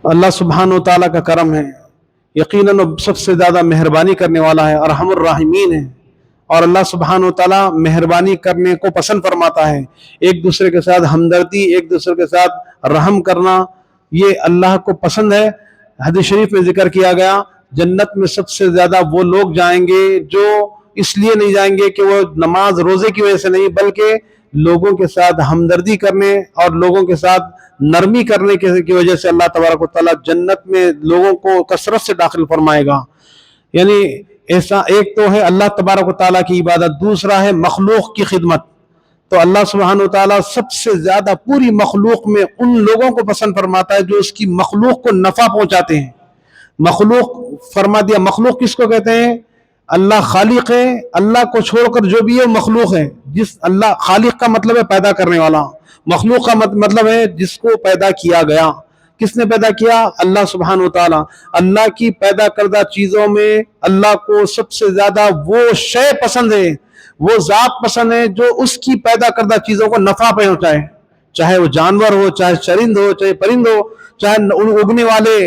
اللہ سبحانہ و تعالیٰ کا کرم ہے، یقیناً وہ سب سے زیادہ مہربانی کرنے والا ہے، ارحم الراحمین ہے، اور اللہ سبحانہ و تعالیٰ مہربانی کرنے کو پسند فرماتا ہے۔ ایک دوسرے کے ساتھ ہمدردی، ایک دوسرے کے ساتھ رحم کرنا، یہ اللہ کو پسند ہے۔ حدیث شریف میں ذکر کیا گیا، جنت میں سب سے زیادہ وہ لوگ جائیں گے جو اس لیے نہیں جائیں گے کہ وہ نماز روزے کی وجہ سے نہیں، بلکہ لوگوں کے ساتھ ہمدردی کرنے اور لوگوں کے ساتھ نرمی کرنے کی وجہ سے اللہ تبارک و تعالیٰ جنت میں لوگوں کو کثرت سے داخل فرمائے گا۔ یعنی ایسا ایک تو ہے اللہ تبارک و تعالیٰ کی عبادت، دوسرا ہے مخلوق کی خدمت۔ تو اللہ سبحانہ و تعالیٰ سب سے زیادہ پوری مخلوق میں ان لوگوں کو پسند فرماتا ہے جو اس کی مخلوق کو نفع پہنچاتے ہیں۔ مخلوق فرما دیا، مخلوق کس کو کہتے ہیں؟ اللہ خالق ہے، اللہ کو چھوڑ کر جو بھی ہے مخلوق ہے۔ جس اللہ خالق کا مطلب ہے پیدا کرنے والا، مخلوق کا مطلب ہے جس کو پیدا کیا گیا۔ کس نے پیدا کیا؟ اللہ سبحانہ و تعالی۔ اللہ کی پیدا کردہ چیزوں میں اللہ کو سب سے زیادہ وہ شے پسند ہے، وہ ذات پسند ہے جو اس کی پیدا کردہ چیزوں کو نفع پہنچائے، چاہے وہ جانور ہو، چاہے چرند ہو، چاہے پرند ہو، چاہے اگنے والے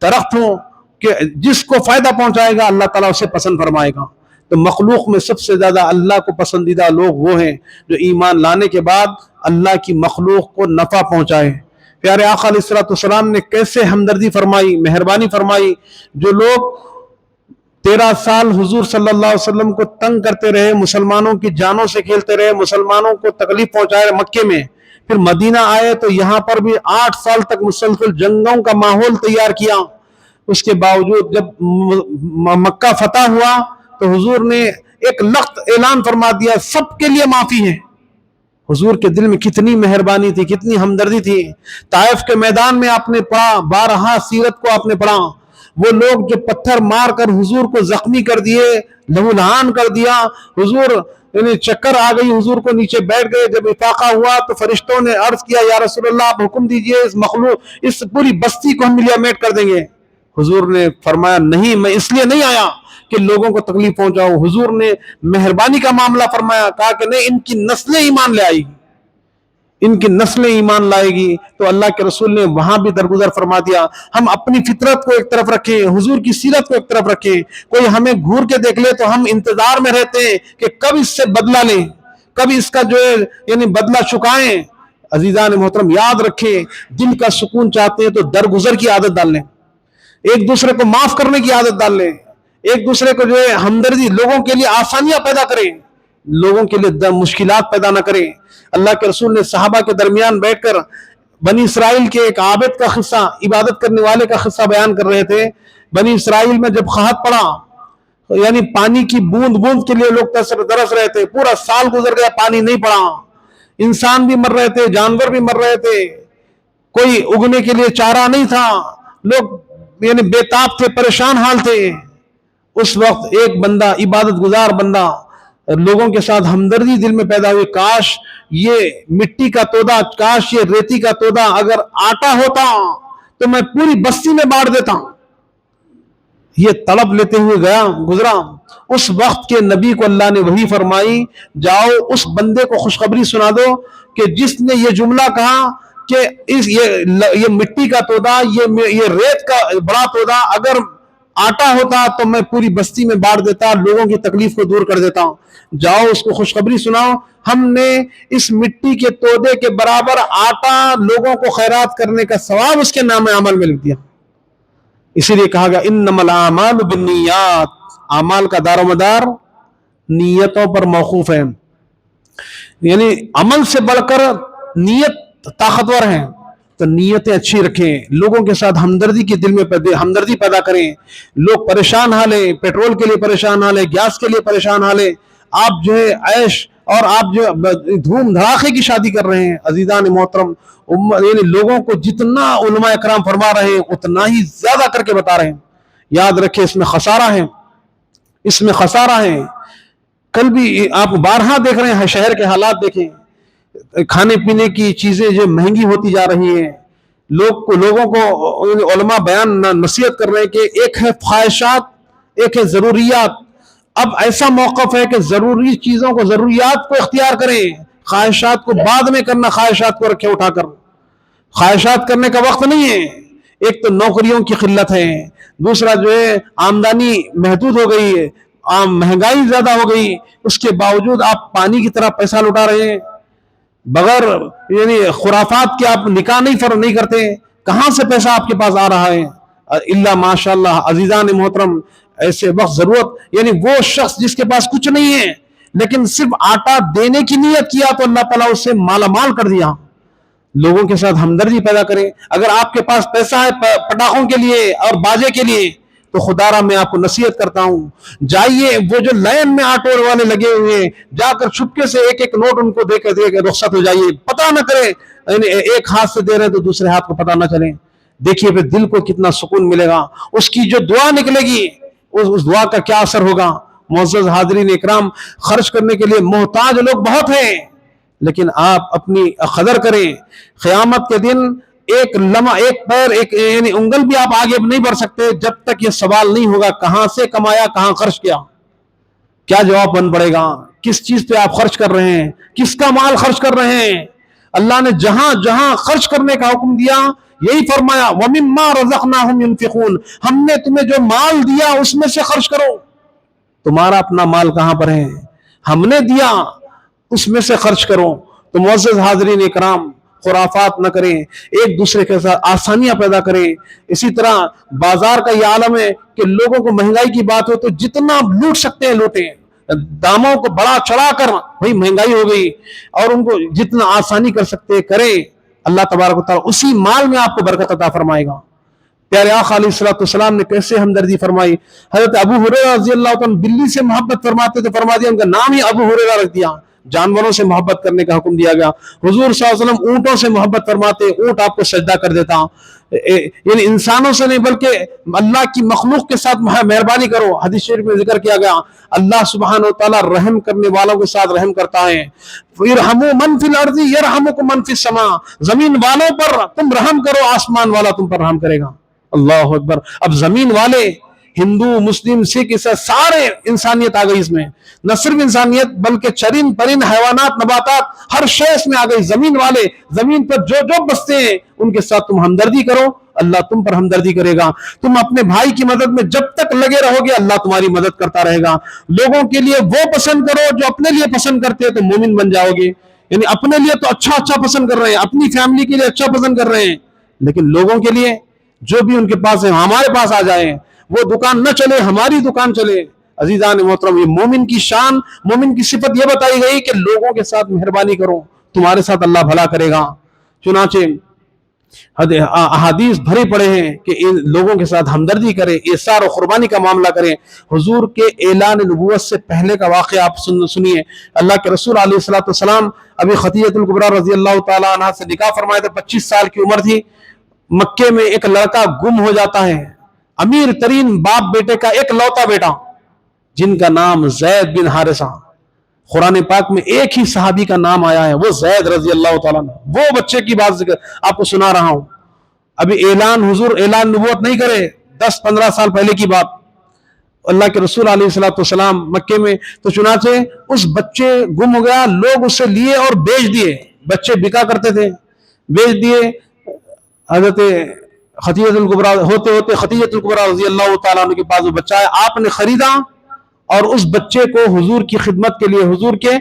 درخت ہوں، کہ جس کو فائدہ پہنچائے گا اللہ تعالیٰ اسے پسند فرمائے گا۔ تو مخلوق میں سب سے زیادہ اللہ کو پسندیدہ لوگ وہ ہیں جو ایمان لانے کے بعد اللہ کی مخلوق کو نفع پہنچائے۔ پیارے آقا علیہ الصلوۃ والسلام نے کیسے ہمدردی فرمائی، مہربانی فرمائی۔ جو لوگ 13 سال حضور صلی اللہ علیہ وسلم کو تنگ کرتے رہے، مسلمانوں کی جانوں سے کھیلتے رہے، مسلمانوں کو تکلیف پہنچائے مکے میں، پھر مدینہ آئے تو یہاں پر بھی 8 سال تک مسلسل جنگوں کا ماحول تیار کیا۔ اس کے باوجود جب مکہ فتح ہوا تو حضور نے ایک لخت اعلان فرما دیا، سب کے لیے معافی ہے۔ حضور کے دل میں کتنی مہربانی تھی، کتنی ہمدردی تھی۔ طائف کے میدان میں آپ نے پڑھا، بارہا سیرت کو آپ نے پڑھا، وہ لوگ جو پتھر مار کر حضور کو زخمی کر دیے، لہولہان کر دیا، حضور یعنی چکر آ گئی، حضور کو نیچے بیٹھ گئے۔ جب افاقہ ہوا تو فرشتوں نے عرض کیا، یا رسول اللہ آپ حکم دیجئے، اس مخلوق اس پوری بستی کو ہم ملیا میٹ کر دیں گے۔ حضور نے فرمایا نہیں، میں اس لیے نہیں آیا کہ لوگوں کو تکلیف پہنچاؤ۔ حضور نے مہربانی کا معاملہ فرمایا، کہا کہ نہیں، ان کی نسلیں ایمان لے آئے گی، ان کی نسلیں ایمان لائے گی۔ تو اللہ کے رسول نے وہاں بھی درگزر فرما دیا، ہم اپنی فطرت کو ایک طرف رکھیں، حضور کی سیرت کو ایک طرف رکھیں۔ کوئی ہمیں گھور کے دیکھ لے تو ہم انتظار میں رہتے ہیں کہ کب اس سے بدلہ لیں، کب اس کا جو ہے یعنی بدلہ چکائیں۔ عزیزان محترم یاد رکھیں، دل کا سکون چاہتے ہیں تو درگزر کی عادت ڈال لیں، ایک دوسرے کو معاف کرنے کی عادت ڈال لیں، ایک دوسرے کو جو ہے ہمدردی، لوگوں کے لیے آسانیاں پیدا کریں، لوگوں کے لیے مشکلات پیدا نہ کریں۔ اللہ کے رسول نے صحابہ کے درمیان بیٹھ کر بنی اسرائیل کے ایک عابد کا قصہ، عبادت کرنے والے کا قصہ بیان کر رہے تھے۔ بنی اسرائیل میں جب قحط پڑا، یعنی پانی کی بوند بوند کے لیے لوگ ترس رہے تھے، پورا سال گزر گیا پانی نہیں پڑا، انسان بھی مر رہے تھے، جانور بھی مر رہے تھے، کوئی اگنے کے لیے چارہ نہیں تھا، لوگ یعنی بے تاب تھے، پریشان حال تھے۔ اس وقت ایک بندہ، عبادت گزار بندہ، لوگوں کے ساتھ ہمدردی دل میں پیدا ہوئی، کاش یہ مٹی کا تودا، کاش یہ ریتی کا تودا اگر آٹا ہوتا تو میں پوری بستی میں بانٹ دیتا۔ یہ طلب لیتے ہوئے گزرا۔ اس وقت کے نبی کو اللہ نے وحی فرمائی، جاؤ اس بندے کو خوشخبری سنا دو کہ جس نے یہ جملہ کہا کہ یہ مٹی کا تودا، یہ ریت کا بڑا تودا اگر آٹا ہوتا تو میں پوری بستی میں بانٹ دیتا، لوگوں کی تکلیف کو دور کر دیتا۔ جاؤ اس کو خوشخبری سناؤ، ہم نے اس مٹی کے تودے کے برابر آٹا لوگوں کو خیرات کرنے کا ثواب اس کے نام عمل میں لکھ دیا۔ اسی لیے کہا گیا انما الاعمال بالنیات، اعمال کا دار و مدار نیتوں پر موقوف ہے، یعنی عمل سے بڑھ کر نیت طاقتور ہے۔ تو نیتیں اچھی رکھیں، لوگوں کے ساتھ ہمدردی کی دل میں ہمدردی پیدا کریں۔ لوگ پریشان حالیں، پیٹرول کے لیے پریشان حالیں، گیس کے لیے پریشان حالیں، آپ جو ہے عیش اور آپ جو دھوم دھڑاکے کی شادی کر رہے ہیں۔ عزیزان محترم، یعنی لوگوں کو جتنا علماء اکرام فرما رہے ہیں اتنا ہی زیادہ کر کے بتا رہے ہیں۔ یاد رکھیں اس میں خسارہ ہے، اس میں خسارہ ہے۔ کل بھی آپ بارہا دیکھ رہے ہیں، شہر کے حالات دیکھیں، کھانے پینے کی چیزیں جو مہنگی ہوتی جا رہی ہیں، لوگوں کو علماء بیان نصیحت کر رہے ہیں کہ ایک ہے خواہشات، ایک ہے ضروریات۔ اب ایسا موقف ہے کہ ضروری چیزوں کو، ضروریات کو اختیار کریں، خواہشات کو بعد میں کرنا، خواہشات کو رکھے اٹھا کر، خواہشات کرنے کا وقت نہیں ہے۔ ایک تو نوکریوں کی قلت ہے، دوسرا جو ہے آمدنی محدود ہو گئی ہے، مہنگائی زیادہ ہو گئی، اس کے باوجود آپ پانی کی طرح پیسہ لٹا رہے ہیں بغیر یعنی خرافات کے، آپ نکاح نہیں کرتے، کہاں سے پیسہ آپ کے پاس آ رہا ہے؟ اللہ ماشاء اللہ عزیزان محترم، ایسے وقت ضرورت یعنی وہ شخص جس کے پاس کچھ نہیں ہے لیکن صرف آٹا دینے کی نیت کیا تو اللہ تعالیٰ اسے مالا مال کر دیا۔ لوگوں کے ساتھ ہمدردی پیدا کریں۔ اگر آپ کے پاس پیسہ ہے پٹاخوں کے لیے اور باجے کے لیے تو خدا را میں آپ کو نصیحت کرتا ہوں، جائیے وہ جو لائن میں آٹو والے لگے ہوئے ہیں، جا کر چھپکے سے ایک ایک نوٹ ان کو دے کے رخصت ہو جائیے، پتہ نہ کرے، یعنی ایک ہاتھ سے دے رہے تو دوسرے ہاتھ کو پتہ نہ چلے۔ دیکھیے پھر دل کو کتنا سکون ملے گا، اس کی جو دعا نکلے گی اس دعا کا کیا اثر ہوگا۔ معزز حاضرین اکرام، خرچ کرنے کے لیے محتاج لوگ بہت ہیں، لیکن آپ اپنی قدر کریں۔ قیامت کے دن ایک لمحہ، ایک پیر، ایک یعنی انگل بھی آپ آگے نہیں بڑھ سکتے جب تک یہ سوال نہیں ہوگا کہاں سے کمایا، کہاں خرچ کیا۔ کیا جواب بن پڑے گا؟ کس چیز پہ آپ خرچ کر رہے ہیں، کس کا مال خرچ کر رہے ہیں؟ اللہ نے جہاں جہاں خرچ کرنے کا حکم دیا یہی فرمایا وَمِمَّا رَزَقْنَاهُمْ يُنْفِقُونَ، ہم نے تمہیں جو مال دیا اس میں سے خرچ کرو۔ تمہارا اپنا مال کہاں پر ہے؟ ہم نے دیا، اس میں سے خرچ کرو۔ تو معزز حاضرین اکرام، خرافات نہ کریں، ایک دوسرے کے ساتھ آسانیاں پیدا کریں۔ اسی طرح بازار کا یہ عالم ہے کہ لوگوں کو مہنگائی کی بات ہو تو جتنا لوٹ سکتے ہیں لوٹیں، داموں کو بڑا چڑھا کر بھئی مہنگائی ہو گئی، اور ان کو جتنا آسانی کر سکتے کریں۔ اللہ تبارک و تعالیٰ اسی مال میں آپ کو برکت عطا فرمائے گا۔ پیارے آقا علیہ السلام نے کیسے ہمدردی فرمائی۔ حضرت ابو ہریرہ رضی اللہ عنہ بلی سے محبت فرماتے تو فرما دیا ان کا نام ہی ابو ہریرہ رکھ دیا۔ جانوروں سے محبت کرنے کا حکم دیا گیا۔ حضور صلی اللہ علیہ وسلم اونٹوں سے محبت فرماتے، اونٹ آپ کو سجدہ کر دیتا۔ یعنی انسانوں سے نہیں بلکہ اللہ کی مخلوق کے ساتھ مہربانی کرو۔ حدیث شریف میں ذکر کیا گیا اللہ سبحانہ وتعالی رحم کرنے والوں کے ساتھ رحم کرتا ہے۔ ارحموا من فی الارض یرحمکم من فی السماء، زمین والوں پر تم رحم کرو، آسمان والا تم پر رحم کرے گا۔ اللہ اکبر۔ اب زمین والے ہندو، مسلم، سکھ، سارے انسانیت آ گئی اس میں، نہ صرف انسانیت بلکہ چرند پرند، حیوانات، نباتات، ہر شے اس میں آ گئی۔ زمین والے، زمین پر جو جو بستے ہیں ان کے ساتھ تم ہمدردی کرو، اللہ تم پر ہمدردی کرے گا۔ تم اپنے بھائی کی مدد میں جب تک لگے رہو گے اللہ تمہاری مدد کرتا رہے گا۔ لوگوں کے لیے وہ پسند کرو جو اپنے لیے پسند کرتے ہیں تو مومن بن جاؤ گے۔ یعنی اپنے لیے تو اچھا پسند کر رہے ہیں، اپنی فیملی کے لیے اچھا پسند کر رہے ہیں، لیکن لوگوں کے لیے جو بھی ان کے پاس ہے ہمارے پاس آ جائیں، وہ دکان نہ چلے ہماری دکان چلے۔ عزیزان محترم، یہ مومن کی شان، مومن کی صفت یہ بتائی گئی کہ لوگوں کے ساتھ مہربانی کرو، تمہارے ساتھ اللہ بھلا کرے گا۔ چنانچہ احادیث بھرے پڑے ہیں کہ ان لوگوں کے ساتھ ہمدردی کرے، احسان و قربانی کا معاملہ کرے۔ حضور کے اعلان نبوت سے پہلے کا واقعہ آپ سنیے۔ اللہ کے رسول علیہ السلام ابھی خدیجہ الکبریٰ رضی اللہ تعالی عنہ سے نکاح فرمائے تھے، 25 سال کی عمر تھی۔ مکے میں ایک لڑکا گم ہو جاتا ہے، امیر ترین باپ بیٹے کا ایک لوتا بیٹا جن کا نام زید بن حارثہ۔ قرآن پاک میں ایک ہی صحابی کا نام آیا ہے، وہ زید رضی اللہ تعالیٰ عنہ۔ وہ بچے کی بات آپ کو سنا رہا ہوں۔ ابھی حضور اعلان نبوت نہیں کرے، 10-15 سال پہلے کی بات۔ اللہ کے رسول علیہ السلام مکے میں، تو چنانچہ اس بچے گم ہو گیا، لوگ اسے لیے اور بیچ دیے۔ بچے بکا کرتے تھے، بیچ دیے۔ حضرت خدیجہ الکبریٰ ہوتے خدیجہ الکبریٰ رضی اللہ تعالیٰ عنہ کے پاس وہ بچہ ہے، آپ نے خریدا اور اس بچے کو حضور کی خدمت کے لیے، حضور کے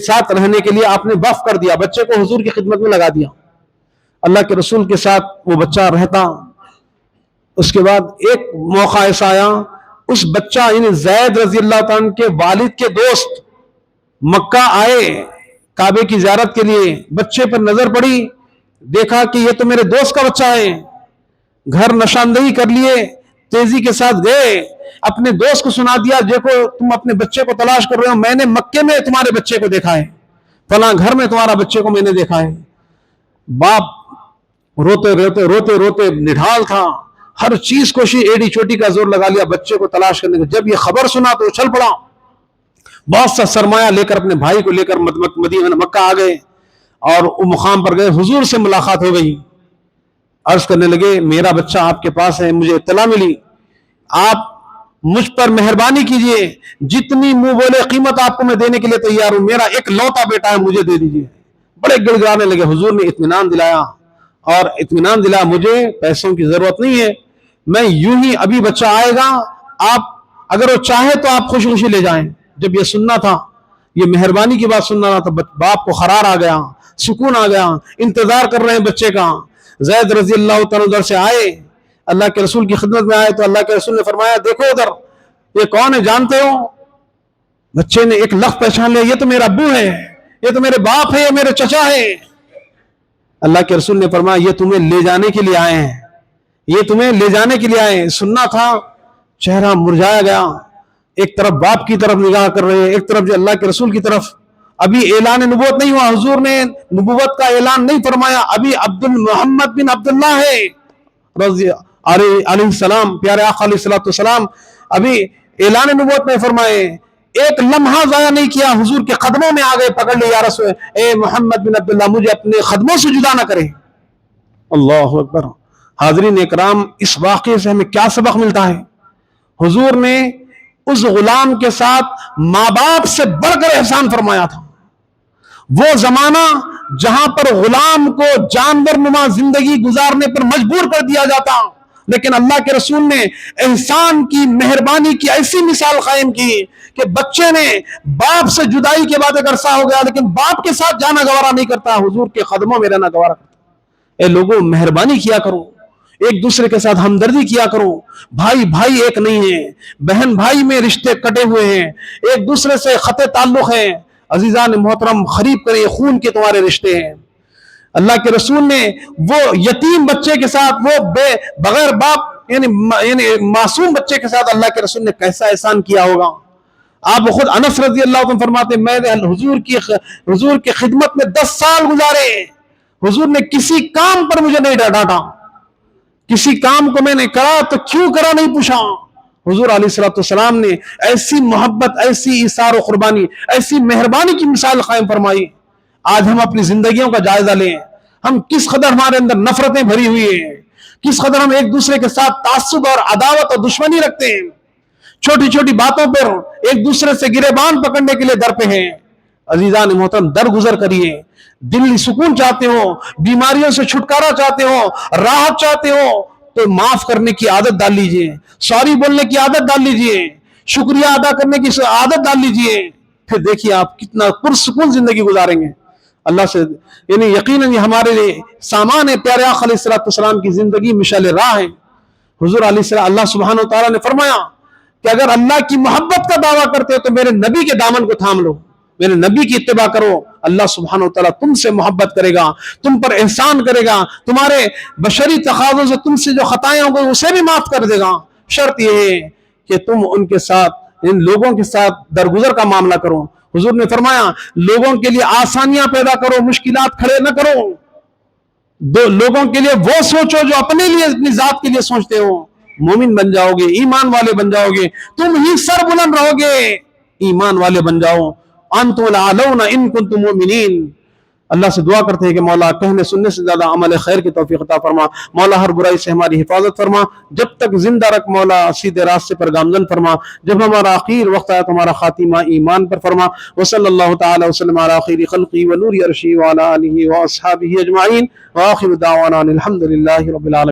ساتھ رہنے کے لیے آپ نے وقف کر دیا، بچے کو حضور کی خدمت میں لگا دیا۔ اللہ کے رسول کے ساتھ وہ بچہ رہتا۔ اس کے بعد ایک موقع ایسا آیا، اس بچہ یعنی زید رضی اللہ تعالیٰ عنہ کے والد کے دوست مکہ آئے کعبے کی زیارت کے لیے، بچے پر نظر پڑی، دیکھا کہ یہ تو میرے دوست کا بچہ ہے، گھر نشاندہی کر لیے، تیزی کے ساتھ گئے، اپنے دوست کو سنا دیا، دیکھو تم اپنے بچے کو تلاش کر رہے ہو، میں نے مکے میں تمہارے بچے کو دیکھا ہے، فلاں گھر میں تمہارا بچے کو میں نے دیکھا ہے۔ باپ روتے روتے نڈھال تھا، ہر چیز کو ایڑی چوٹی کا زور لگا لیا بچے کو تلاش کرنے کا۔ جب یہ خبر سنا تو اچھل پڑا، بہت سا سرمایہ لے کر اپنے بھائی کو لے کر مدینہ مکہ آ گئے اور مقام پر گئے، حضور سے ملاقات ہو گئی۔ عرض کرنے لگے میرا بچہ آپ کے پاس ہے، مجھے اطلاع ملی، آپ مجھ پر مہربانی کیجئے، جتنی منہ بولے قیمت آپ کو میں دینے کے لیے تیار ہوں، میرا ایک لوتا بیٹا ہے، مجھے دے دیجئے۔ بڑے گڑ گڑانے لگے، حضور نے اطمینان دلایا، اور اطمینان دلا مجھے پیسوں کی ضرورت نہیں ہے, میں یوں ہی ابھی بچہ آئے گا, آپ اگر وہ چاہے تو آپ خوشی خوشی لے جائیں. جب یہ سننا تھا, یہ مہربانی کی بات سننا تھا, باپ کو قرار آ گیا, سکون آ گیا, انتظار کر رہے ہیں بچے کا. زید رضی اللہ تعالیٰ ادھر سے آئے, اللہ کے رسول کی خدمت میں آئے تو اللہ کے رسول نے فرمایا دیکھو ادھر یہ کون ہے جانتے ہو؟ بچے نے ایک لفظ پہچان لیا, یہ تو میرا ابو ہے, یہ تو میرے باپ ہے, یہ میرے چچا ہے. اللہ کے رسول نے فرمایا یہ تمہیں لے جانے کے لیے آئے ہیں, یہ تمہیں لے جانے کے لیے آئے ہیں. سننا تھا, چہرہ مرجھایا گیا, ایک طرف باپ کی طرف نگاہ کر رہے ہیں, ایک طرف جو اللہ کے رسول کی طرف. ابھی اعلان نبوت نہیں ہوا, حضور نے نبوت کا اعلان نہیں فرمایا, ابھی محمد بن عبداللہ ہے رضی علیہ السلام, پیارے آقا علیہ السلام ابھی اعلان نبوت نہیں فرمائے. ایک لمحہ ضائع نہیں کیا, حضور کے قدموں میں آ گئے, پکڑ لے یا رسول اے محمد بن عبداللہ مجھے اپنے قدموں سے جدا نہ کرے. اللہ اکبر. حاضرین اکرام, اس واقعے سے ہمیں کیا سبق ملتا ہے؟ حضور نے اس غلام کے ساتھ ماں باپ سے بڑھ کر احسان فرمایا تھا. وہ زمانہ جہاں پر غلام کو جانور نما زندگی گزارنے پر مجبور کر دیا جاتا, لیکن اللہ کے رسول نے احسان کی, مہربانی کی ایسی مثال قائم کی کہ بچے نے باپ سے جدائی کے بعد ایک عرصہ ہو گیا لیکن باپ کے ساتھ جانا گوارا نہیں کرتا, حضور کے قدموں میں رہنا گوارا کرتا. اے لوگوں, مہربانی کیا کرو, ایک دوسرے کے ساتھ ہمدردی کیا کرو. بھائی بھائی ایک نہیں ہے, بہن بھائی میں رشتے کٹے ہوئے ہیں, ایک دوسرے سے خط تعلق ہیں. عزیزان محترم, قریب کریں, خون کے تمہارے رشتے ہیں. اللہ کے رسول نے وہ یتیم بچے کے ساتھ, وہ بغیر باپ یعنی معصوم بچے کے ساتھ اللہ کے رسول نے کیسا احسان کیا ہوگا. آپ خود انس رضی اللہ عنہ فرماتے ہیں میں نے حضور کی خدمت میں 10 سال گزارے, حضور نے کسی کام پر مجھے نہیں ڈانٹا, کسی کام کو میں نے کرا تو کیوں کرا نہیں پوچھا. حضور علیہ السلام نے ایسی محبت, ایسی ایثار و قربانی, ایسی مہربانی کی مثال قائم فرمائی. آج ہم اپنی زندگیوں کا جائزہ لیں, ہم کس قدر ہمارے اندر نفرتیں بھری ہوئی ہیں, کس قدر ہم ایک دوسرے کے ساتھ تعصب اور عداوت اور دشمنی رکھتے ہیں, چھوٹی چھوٹی باتوں پر ایک دوسرے سے گریبان پکڑنے کے لیے در پہ ہیں. عزیزان محترم, درگزر کریے, دلی سکون چاہتے ہو, بیماریوں سے چھٹکارا چاہتے ہو, راحت چاہتے ہو تو معاف کرنے کی عادت ڈال لیجئے, سوری بولنے کی عادت ڈال لیجئے, شکریہ ادا کرنے کی عادت ڈال لیجئے. پھر دیکھیے آپ کتنا پرسکون زندگی گزاریں گے اللہ سے. یعنی یقیناً یہ ہمارے لیے سامان ہے. پیارے آقا علیہ السلام کی زندگی مشعل راہ ہے. حضور علیہ السلام, اللہ سبحانہ وتعالی نے فرمایا کہ اگر اللہ کی محبت کا دعویٰ کرتے ہو تو میرے نبی کے دامن کو تھام لو, میرے نبی کی اتباع کرو. اللہ سبحانہ وتعالی تم سے محبت کرے گا, تم پر احسان کرے گا, تمہارے بشری تقاضوں سے تم سے جو خطائیں ہوں گے اسے بھی معاف کر دے گا. شرط یہ ہے کہ تم ان کے ساتھ, ان لوگوں کے ساتھ درگزر کا معاملہ کرو. حضور نے فرمایا لوگوں کے لیے آسانیاں پیدا کرو, مشکلات کھڑے نہ کرو. لوگوں کے لیے وہ سوچو جو اپنے لیے, اپنی ذات کے لیے سوچتے ہو. مومن بن جاؤ گے, ایمان والے بن جاؤ گے, تم ہی سر بلند رہو گے, ایمان والے بن جاؤ. انتم الاعلون ان کنتم مؤمنین. اللہ سے دعا کرتے ہیں کہ مولا کہنے سننے سے زیادہ عمل خیر کی توفیق عطا فرما. مولا ہر برائی سے ہماری حفاظت فرما, جب تک زندہ رکھ مولا, سیدھے راستے پر گامزن فرما. جب ہمارا آخر وقت آیا تو ہمارا خاتمہ ایمان پر فرما. وصلی اللہ تعالی وسلم علی خیر خلقی ونور عرشی وعلی آلہ واصحابہ اجمعین. وآخر دعوانا الحمد للہ رب العالمین.